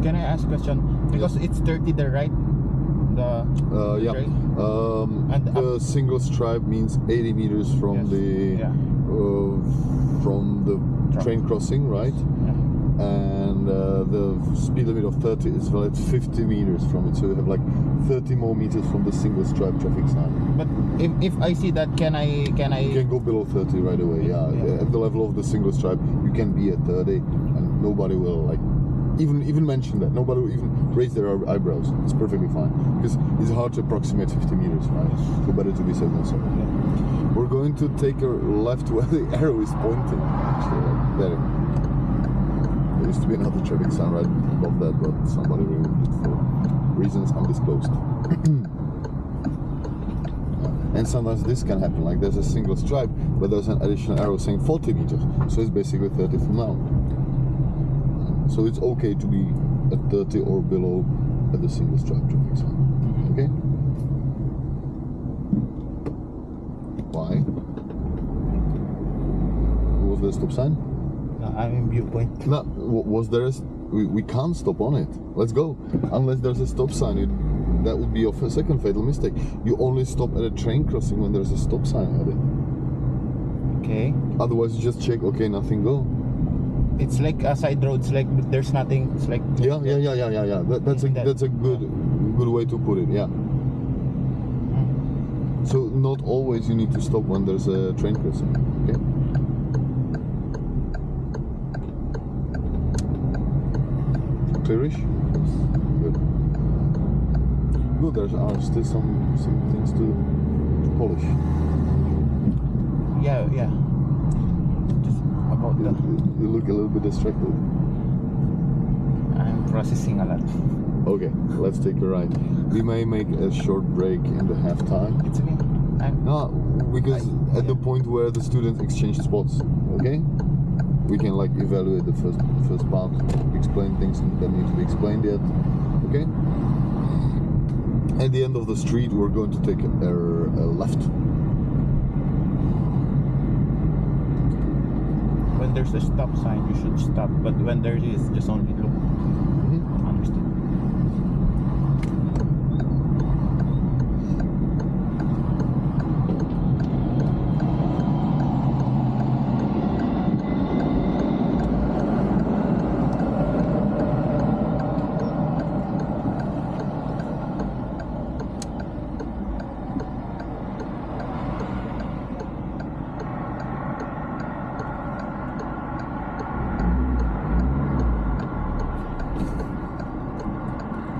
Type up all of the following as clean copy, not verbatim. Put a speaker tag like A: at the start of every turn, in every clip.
A: Can I ask a question? Because it's 30 there, right?
B: Yeah.
A: Trail?
B: And the single stripe means 80 meters from the train crossing, right?
A: Yeah.
B: And the speed limit of 30 is valid 50 meters from it, so you have like 30 more meters from the single stripe traffic sign.
A: But if I see that, can I?
B: You can go below 30 right away. Yeah. At the level of the single stripe, you can be at 30, and nobody will like even mention that. Nobody will even raise their eyebrows. It's perfectly fine because it's hard to approximate 50 meters, right? So better to be safe than sorry.
A: Yeah.
B: We're going to take a left where the arrow is pointing. Actually, like there. There used to be another traffic sign right above that, but somebody removed it for reasons undisclosed. And sometimes this can happen, like there's a single stripe, but there's an additional arrow saying 40 meters, so it's basically 30 from now. So it's okay to be at 30 or below at the single stripe traffic sign. Okay? Why? Was there a stop sign?
A: I'm in viewpoint.
B: No, was there a... We can't stop on it. Let's go. Unless there's a stop sign. That would be your second fatal mistake. You only stop at a train crossing when there's a stop sign at it.
A: Okay.
B: Otherwise you just check, okay, nothing, go.
A: It's like a side road. It's like there's nothing. It's like
B: Yeah. That's a good way to put it. Yeah. So not always you need to stop when there's a train crossing. Okay. Clearish. Good. Good. There are still some things to polish.
A: Yeah. Just about that.
B: You look a little bit distracted.
A: I'm processing a lot.
B: Okay, let's take a ride. We may make a short break in the halftime.
A: It's okay.
B: No, because at the point where the students exchange spots, okay? We can like evaluate the first part, explain things that need to be explained yet, okay? At the end of the street, we're going to take a left.
A: When there's a stop sign, you should stop. But when there is, just only look. Understood.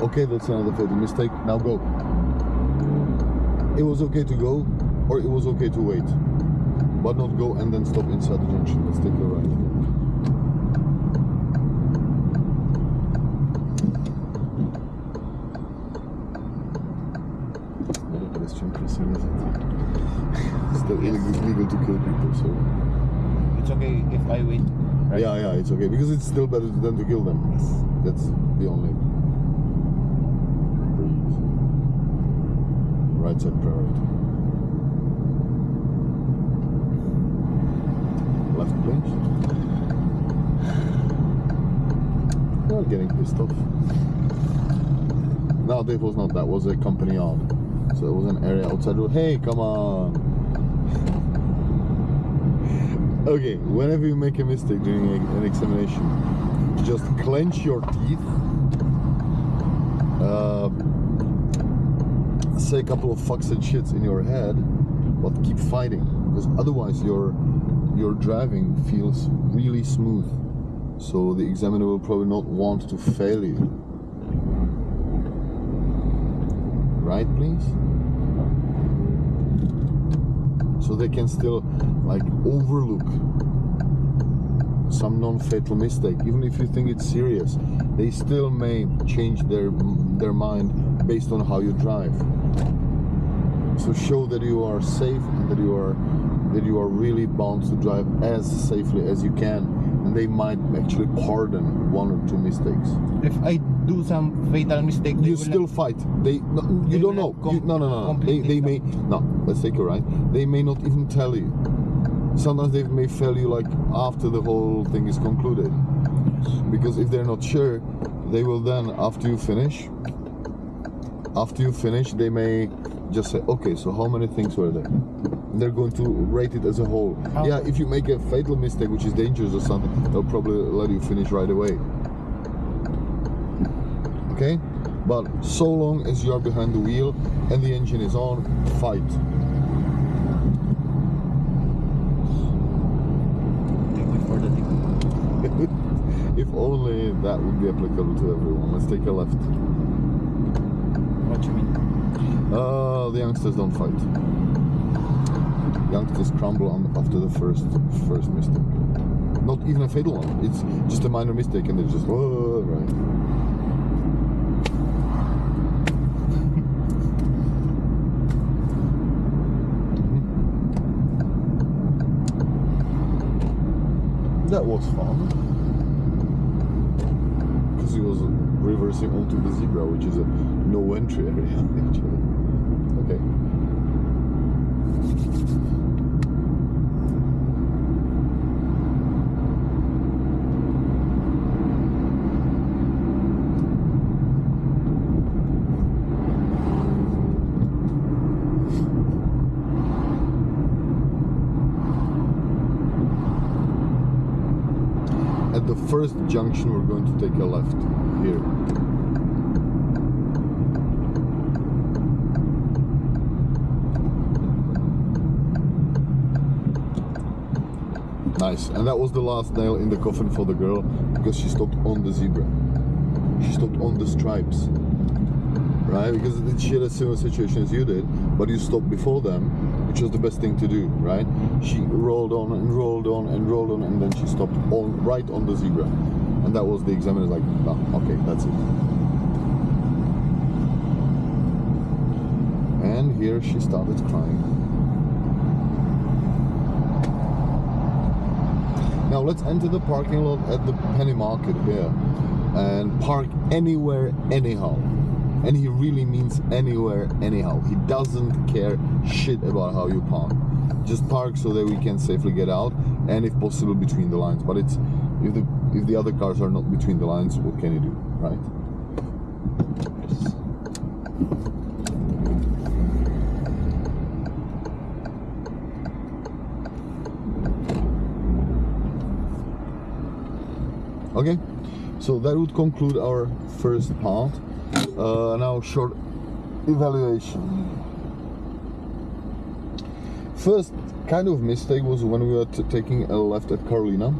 B: Okay, that's another fatal mistake. Now go. It was okay to go, or it was okay to wait, but not go and then stop inside the junction. Let's take a ride. Not a pedestrian crossing, is it? It's still illegal to kill people, so.
A: It's okay if I wait. Right?
B: Yeah, it's okay because it's still better than to kill them.
A: Yes.
B: That's the only. Right side priority. Left please. You're getting pissed off. No, that was not. That was a company yard. So it was an area outside. Hey, come on. Okay, whenever you make a mistake during an examination, just clench your teeth. Say a couple of fucks and shits in your head, but keep fighting, because otherwise your driving feels really smooth, so the examiner will probably not want to fail you. Right, please? So they can still like overlook some non-fatal mistake, even if you think it's serious. They still may change their mind based on how you drive. So show that you are safe and that you are really bound to drive as safely as you can, and they might actually pardon one or two mistakes.
A: If I do some fatal mistake,
B: You still fight. You don't know. No. They may no. Let's take it right. They may not even tell you. Sometimes they may fail you like after the whole thing is concluded. Because if they're not sure, they will then, after you finish, they may just say, okay, so how many things were there? And they're going to rate it as a whole.
A: How-
B: Yeah, if you make a fatal mistake, which is dangerous or something, they'll probably let you finish right away. Okay? But so long as you are behind the wheel and the engine is on, fight.
A: Thank you for the tip.
B: If only that would be applicable to everyone. Let's take a left.
A: What you mean?
B: The youngsters don't fight. Youngsters crumble after the first mistake. Not even a fatal one. It's just a minor mistake, and they're just right. That was fun. Because he was reversing onto the zebra, which is a no entry area, actually. Okay. At the first junction, we're going to take a left here. Nice. And that was the last nail in the coffin for the girl, because she stopped on the zebra. She stopped on the stripes. Right? Because she had a similar situation as you did, but you stopped before them, which was the best thing to do, right? She rolled on and rolled on and rolled on, and then she stopped right on the zebra. And that was the examiner's like, oh, okay, that's it. And here she started crying. Now let's enter the parking lot at the penny market here and park anywhere, anyhow. And he really means anywhere, anyhow. He doesn't care shit about how you park. Just park so that we can safely get out, and if possible between the lines. But it's if the other cars are not between the lines, what can you do, right? Okay, so that would conclude our first part. Now short evaluation. First kind of mistake was when we were taking a left at Carolina,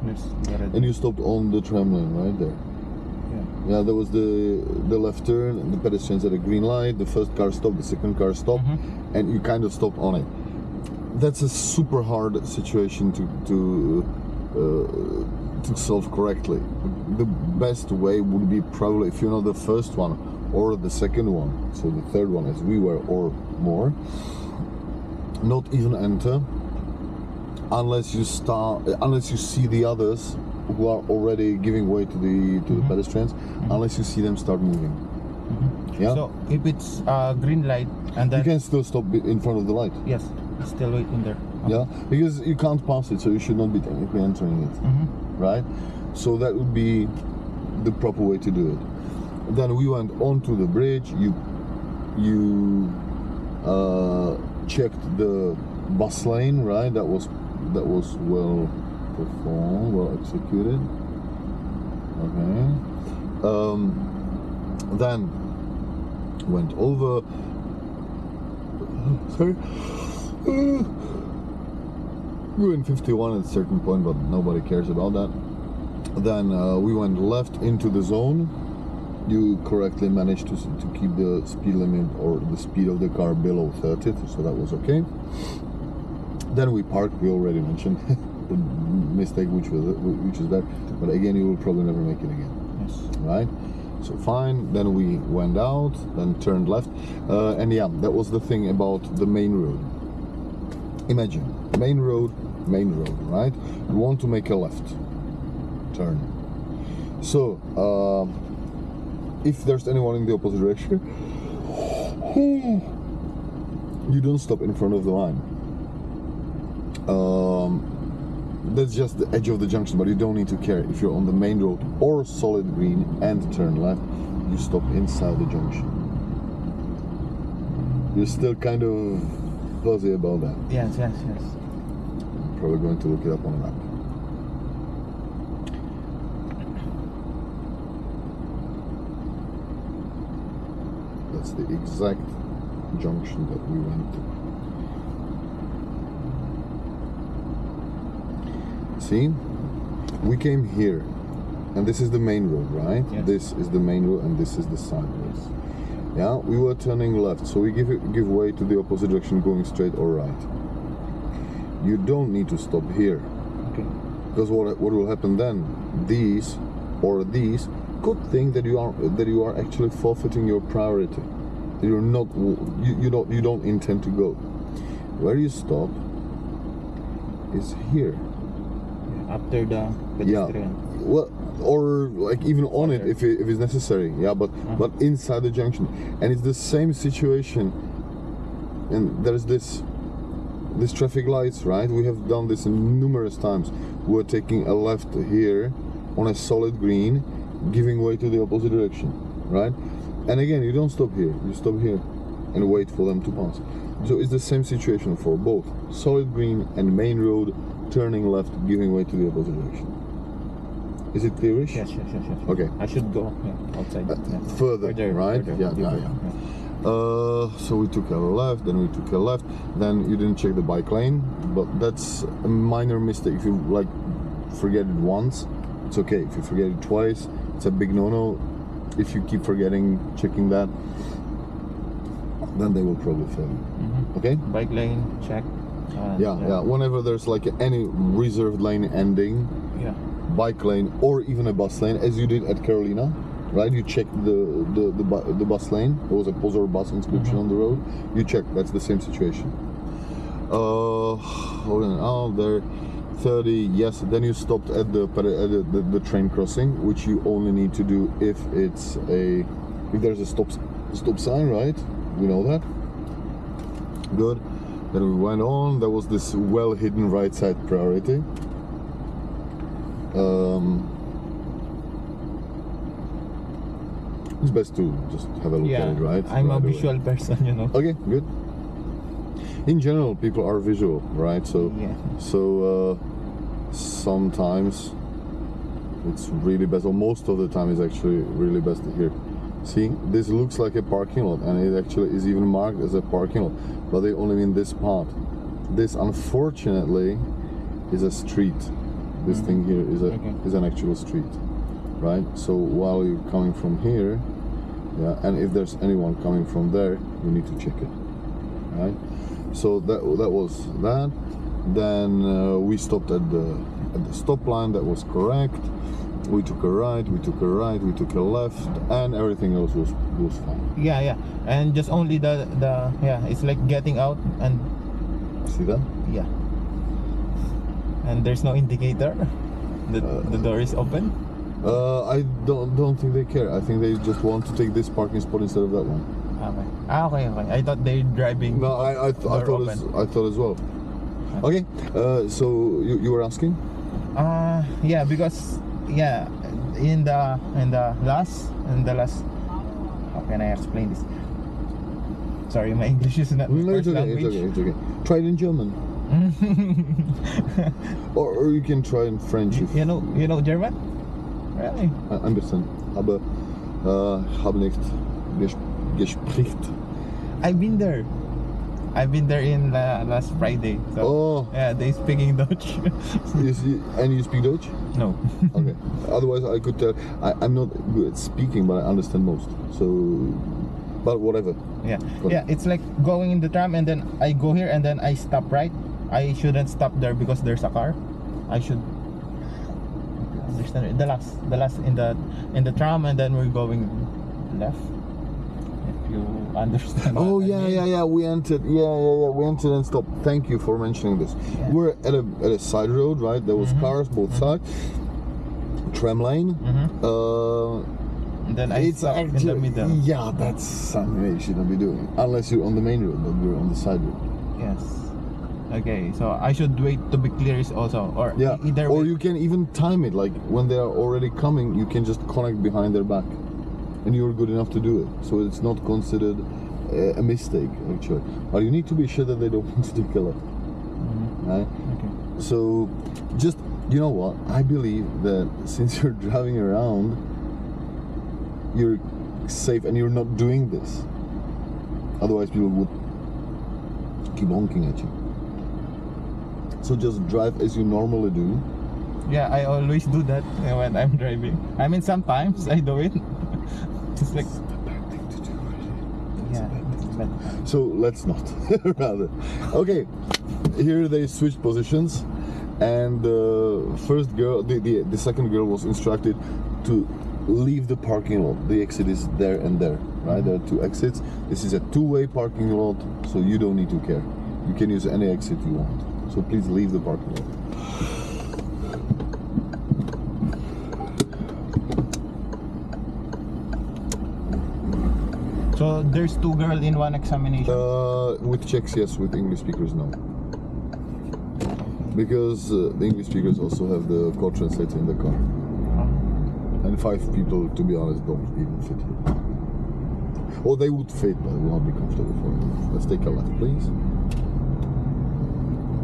A: Yes. Got it.
B: and you stopped on the tram lane right there.
A: Yeah.
B: Yeah, there was the left turn, and the pedestrians at a green light. The first car stopped, the second car stopped, and you kind of stopped on it. That's a super hard situation to solve correctly. The best way would be probably, if you're not the first one or the second one, so the third one as we were or more, not even enter unless you see the others who are already giving way to the pedestrians, unless you see them start moving. Yeah,
A: So if it's green light and
B: you
A: then
B: can still stop in front of the light.
A: yes, it's still waiting there.
B: Yeah, because you can't pass it, so you should not be technically entering it, right? So that would be the proper way to do it. Then we went onto the bridge. You checked the bus lane, right? That was well performed, well executed. Okay. Then went over. Sorry. We were in 51 at a certain point, but nobody cares about that. Then we went left into the zone. You correctly managed to keep the speed limit or the speed of the car below 30, so that was okay. Then we parked. We already mentioned the mistake which was there, but again, you will probably never make it again.
A: Yes.
B: Right? So fine. Then we went out, then turned left, and yeah, that was the thing about the main road. Imagine main road, right? You want to make a left turn. So if there's anyone in the opposite direction, you don't stop in front of the line. that's just the edge of the junction, but you don't need to care. If you're on the main road or solid green and turn left, you stop inside the junction. You're still kind of fuzzy about that.
A: Yes.
B: Probably going to look it up on a map. That's the exact junction that we went to. See, we came here, and this is the main road, right?
A: Yes.
B: This is the main road, and this is the side road. Yeah, we were turning left, so we give way to the opposite direction, going straight or right. You don't need to stop here,
A: Okay.
B: because what will happen then? These could think that you are actually forfeiting your priority. You're not, you don't intend to go. Where you stop is here.
A: After the pedestrian.
B: Well, or like even on it if it's necessary. Yeah, but inside the junction, and it's the same situation. And there's this traffic lights, right? We have done this numerous times. We're taking a left here on a solid green, giving way to the opposite direction, right? And again, you don't stop here. You stop here and wait for them to pass. So it's the same situation for both solid green and main road, turning left, giving way to the opposite direction. Is it clearish?
A: Yes.
B: Okay.
A: I should go outside.
B: Further, right?
A: Further,
B: Yeah. So we took a left, then we took a left, then you didn't check the bike lane, but that's a minor mistake. If you like forget it once, it's okay. If you forget it twice, it's a big no-no. If you keep forgetting checking that, then they will probably fail you. Okay?
A: Bike lane, check.
B: Yeah. Whenever there's like any reserved lane ending,
A: Yeah.
B: bike lane or even a bus lane, as you did at Carolina, right? You checked the bus lane. There was a Pozor bus inscription on the road. You check. That's the same situation. Hold on. Oh, there, 30. Yes. Then you stopped at the train crossing, which you only need to do if there's a stop sign, right? We know that. Good. Then we went on. There was this well hidden right side priority. It's best to just have a look at it, right?
A: I'm
B: right
A: a
B: away.
A: visual person, you know.
B: Okay, good. In general, people are visual, right? So,
A: Yeah.
B: Sometimes it's really best, or most of the time, it's actually really best to hear. See, this looks like a parking lot, and it actually is even marked as a parking lot, but they only mean this part. This, unfortunately, is a street. This thing here is an actual street, right? So while you're coming from here, yeah, and if there's anyone coming from there, you need to check it, right? So that was that. Then we stopped at the stop line. That was correct. We took a right, we took a right, we took a left, and everything else was fine.
A: Yeah. And just only the it's like getting out and
B: See that?
A: yeah. And there's no indicator. The door is open.
B: I don't think they care. I think they just want to take this parking spot instead of that one.
A: Okay. I thought they're driving.
B: No, I thought as well. Okay, so you were asking?
A: Yeah, because in the last how can I explain this? Sorry, my English is not my first language.
B: It's okay. Try it in German. or you can try in French.
A: You know German? Really?
B: Ein bisschen, aber habe nicht gespricht.
A: I've been there in last Friday. So, yeah, they speaking Dutch.
B: And you speak Dutch?
A: No.
B: Okay. Otherwise, I could tell. I'm not good at speaking, but I understand most. So, but whatever.
A: Yeah. It's like going in the tram and then I go here and then I stop right. I shouldn't stop there because there's a car. I should understand it. The last in the tram and then we're going left. If you understand.
B: Oh
A: what I mean.
B: yeah. We entered. We entered and stopped. Thank you for mentioning this.
A: Yeah.
B: We're at a side road, right? There was cars both sides. Tram lane.
A: And then I
B: It's
A: stop in the middle.
B: Yeah, that's something you shouldn't be doing unless you're on the main road, but we're on the side road.
A: Yes. Okay, so I should wait to be clear also, or
B: Yeah,
A: either
B: or
A: way.
B: you can even time it, like when they are already coming, you can just connect behind their back, and you're good enough to do it. So it's not considered a mistake, actually. But you need to be sure that they don't want to take a left. Right?
A: Okay.
B: So, just, you know what? I believe that since you're driving around, you're safe and you're not doing this. Otherwise, people would keep honking at you. So just drive as you normally do.
A: Yeah, I always do that when I'm driving. I mean, sometimes I do it. It's like,
B: It's a bad thing to do, really.
A: yeah, but
B: So let's not, rather. Okay, here they switched positions, and the first girl, the second girl was instructed to leave the parking lot. The exit is there and there, right? There are two exits. This is a two-way parking lot, so you don't need to care. You can use any exit you want. So please leave the parking lot.
A: so there's two girls in one examination.
B: With Czechs, yes. With English speakers, no. Because the English speakers also have the call translator in the car. And 5 people, to be honest, don't even fit here. Or they would fit, but it will not be comfortable for them. Let's take a left, please.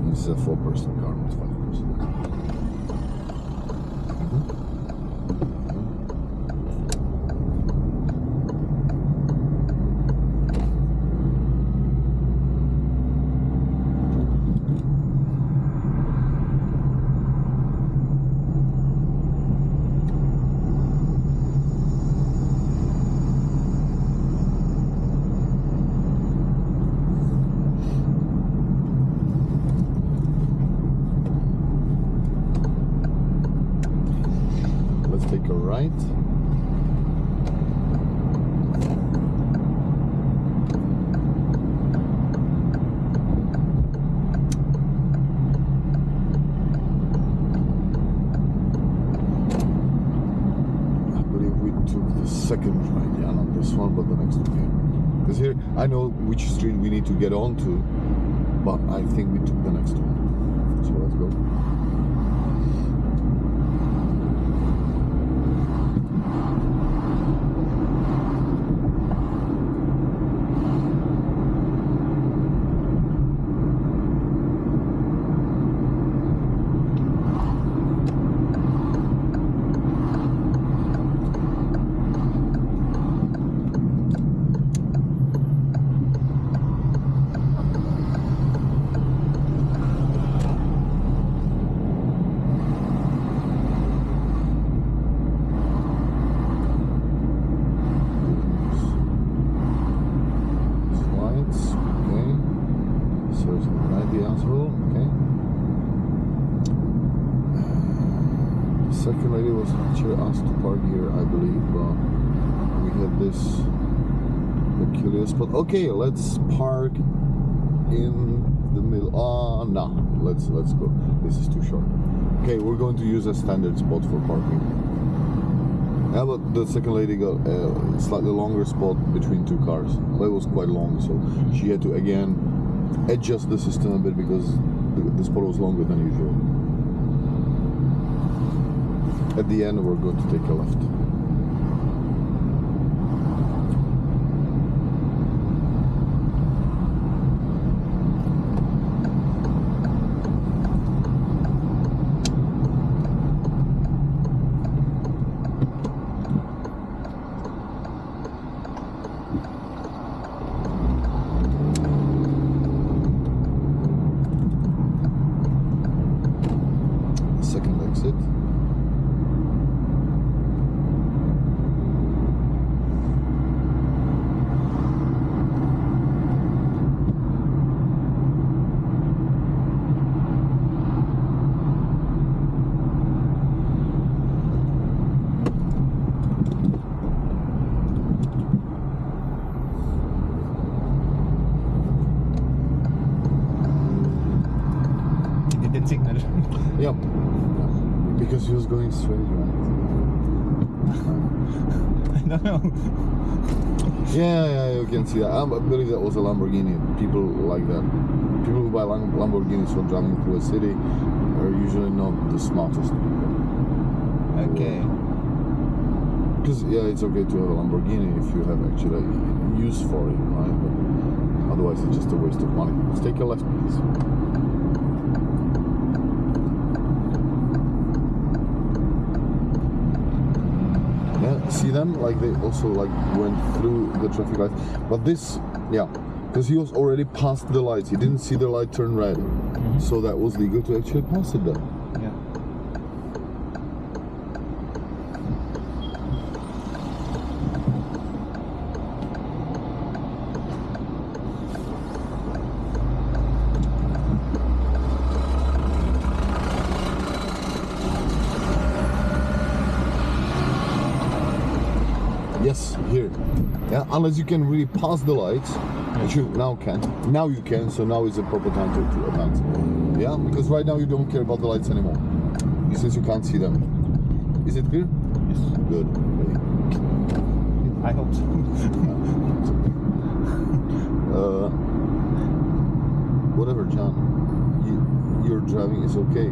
B: This is a 4-person car, not 5-person. Let's take a right. I believe we took the second right, yeah, not this one, but the next one. Because here, I know which street we need to get onto, but I think we took the next one. So let's go. Lights, okay. So it's right the asshole, okay. The second lady was actually asked to park here, I believe, but we had this peculiar spot. Okay, let's park in the middle. No, let's go. This is too short. Okay, we're going to use a standard spot for parking. Yeah, but the second lady got a slightly longer spot between 2 cars. But it was quite long, so she had to again adjust the system a bit because the spot was longer than usual. At the end, we're going to take a left. Second exit.
A: It didn't signal.
B: Yep. Because he was going straight, right?
A: I don't know.
B: Yeah, you can see that. I believe that was a Lamborghini. People like that. people who buy Lamborghinis for driving through a city are usually not the smartest people.
A: Okay.
B: Because yeah, it's okay to have a Lamborghini if you have actually use for it, right? But otherwise, it's just a waste of money. Let's take a left, please. Yeah, see them? Like they also like went through the traffic lights. But this, yeah, because he was already past the lights. He didn't see the light turn red, so that was legal to actually pass it then.
A: Yeah.
B: Yes, here. Yeah, unless you can really pass the lights, which you now can. Now you can, so now is the proper time to advance. Yeah, because right now you don't care about the lights anymore, since you can't see them. Is it clear?
A: Yes.
B: Good. Okay.
A: I hope so.
B: Whatever, John. Your driving is okay.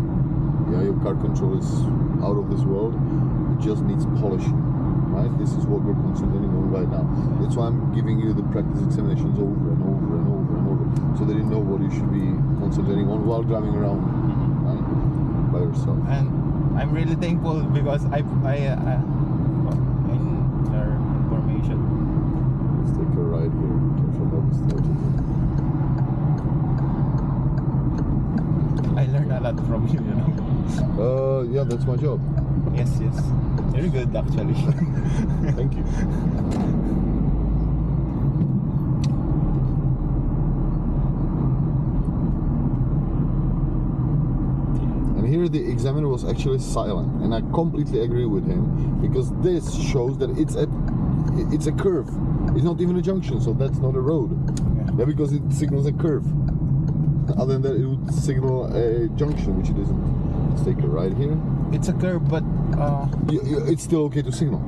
B: Yeah, your car control is out of this world. It just needs polishing. Right? This is what we're concentrating on right now. That's why I'm giving you the practice examinations over and over and over and over, so that you know what you should be concentrating on while driving around, right? By yourself.
A: And I'm really thankful because I in your information.
B: Let's take a ride here. Careful about this 30.
A: I learned a lot from you, you know.
B: Yeah, that's my job.
A: Yes, yes. Very good, actually.
B: Thank you. And here the examiner was actually silent, and I completely agree with him, because this shows that it's a curve. It's not even a junction, so that's not a road. Yeah, because it signals a curve. Other than that, it would signal a junction, which it isn't. Let's take a ride here.
A: It's a curve, but
B: It's still okay to signal.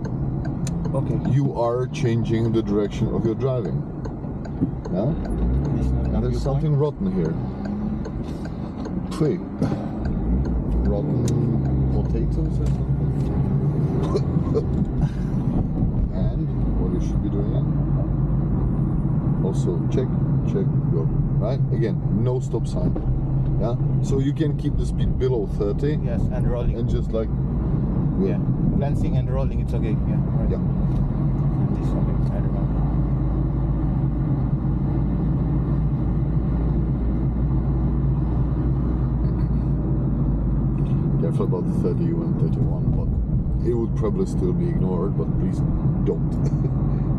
A: okay.
B: You are changing the direction of your driving. Yeah? And there's something rotten here. Twig. Rotten potatoes or something? And what you should be doing? Also, check, go. Right? Again, no stop sign. Yeah? So you can keep the speed below 30.
A: Yes, and rolling.
B: And just like...
A: Yeah. Glancing and rolling, it's okay. Yeah. Right.
B: Yeah.
A: This okay. I remember.
B: Careful about the 30 and 31, but it would probably still be ignored, but please don't.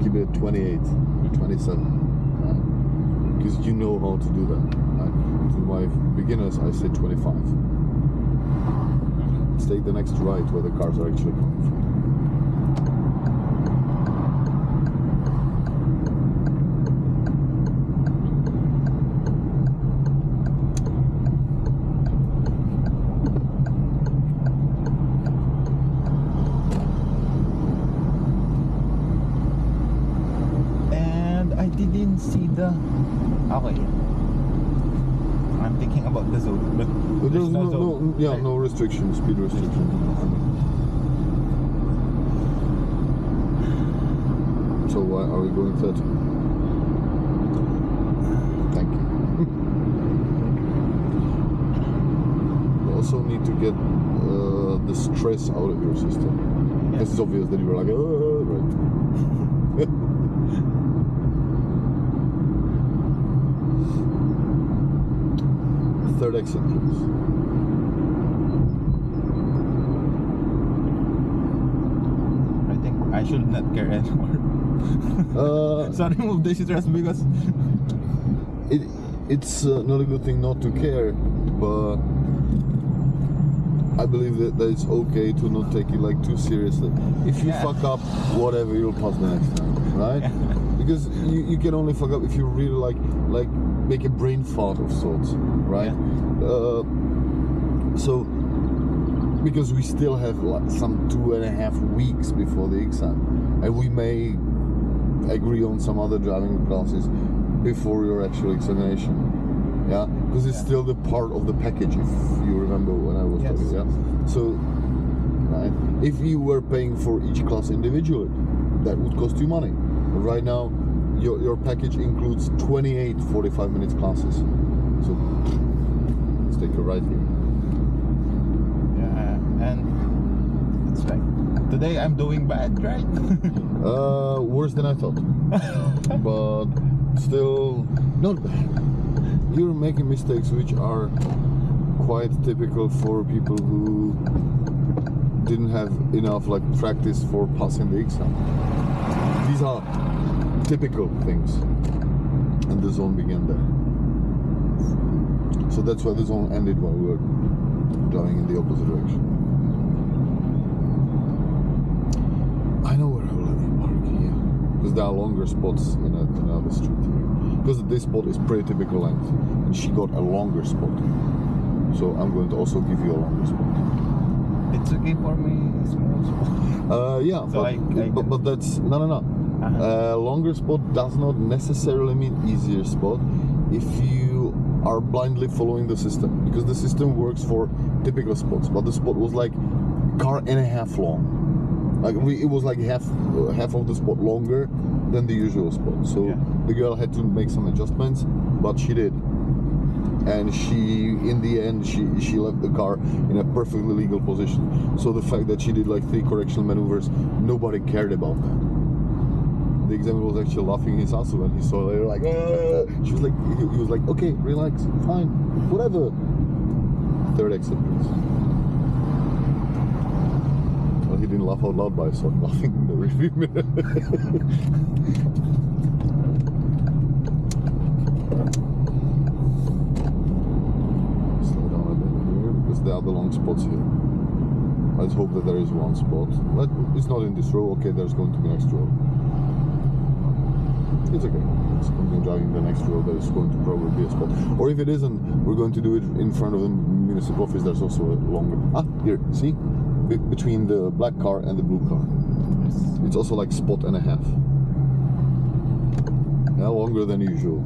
B: Keep it at 28, 27, because you know how to do that. Right? To my beginners, I say 25. Let's take the next right where the cars are actually coming from.
A: I didn't see the... Okay. I'm thinking about the zone, but
B: There's
A: no zone.
B: no restrictions, speed restrictions. So why are we going 30? Thank you. You also need to get the stress out of your system.
A: Yeah.
B: This is obvious that you were like, oh, right. Third exit, please.
A: I think I should not care anymore. So remove the stress because
B: it's not a good thing not to care, but I believe that it's okay to not take it like too seriously. If you fuck up, whatever, you'll pass the next time, right? Because you can only fuck up if you really like make a brain fart of sorts, right? So because we still have like some 2.5 weeks before the exam, and we may agree on some other driving classes before your actual examination. Yeah, because it's still the part of the package. If you remember when I was
A: Yes.
B: talking, yeah. So, right, if you were paying for each class individually, that would cost you money. But right now, your package includes 28 45 minutes classes. So let's take a ride here.
A: Yeah, and it's like today I'm doing bad, right?
B: Worse than I thought, but still not bad. You're making mistakes which are quite typical for people who didn't have enough like practice for passing the exam. These are typical things, and the zone began there. So that's why the zone ended while we were driving in the opposite direction. I know where I will let you park here, because there are longer spots in another street here. Because this spot is pretty typical length, and she got a longer spot. So I'm going to also give you a longer spot.
A: It's okay for me, small spot.
B: Yeah,
A: So
B: but that's no.
A: Uh-huh.
B: Longer spot does not necessarily mean easier spot if you are blindly following the system, because the system works for typical spots. But the spot was like car and a half long. Like it was like half of the spot longer than the usual spot. So
A: Yeah.
B: the girl had to make some adjustments, but she did. And in the end, she left the car in a perfectly legal position. So the fact that she did like 3 correctional maneuvers, nobody cared about that. The examiner was actually laughing his ass when he saw her like, she was like, he was like, okay, relax, fine, whatever. Third exit, please. Well, he didn't laugh out loud, but I saw him laughing in the review mirror. Slow down a bit here because there are the long spots here. Let's hope that there is one spot. It's not in this row. Okay, there's going to be next row. It's okay. Let's continue driving the next row. There's going to probably be a spot. Or if it isn't, we're going to do it in front of the municipal office. There's also a longer. Here, see? Between the black car and the blue car. It's also like spot and a half. Yeah, longer than usual.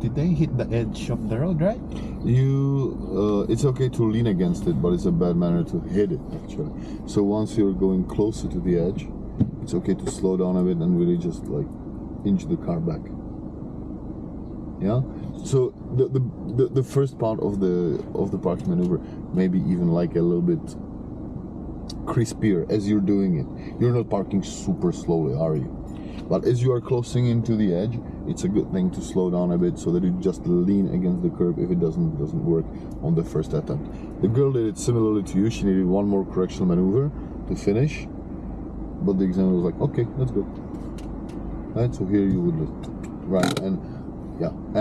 A: Did they hit the edge of the road, right?
B: It's okay to lean against it, but it's a bad manner to hit it actually. So once you're going closer to the edge, it's okay to slow down a bit and really just like inch the car back. Yeah. So the first part of the parking maneuver, maybe even like a little bit crispier as you're doing it. You're not parking super slowly, are you? But as you are closing into the edge, it's a good thing to slow down a bit so that you just lean against the curb if it doesn't work on the first attempt. The girl did it similarly to you. She needed one more correctional maneuver to finish, but the examiner was like, okay, that's good. Right, so here you would just, right, and yeah, and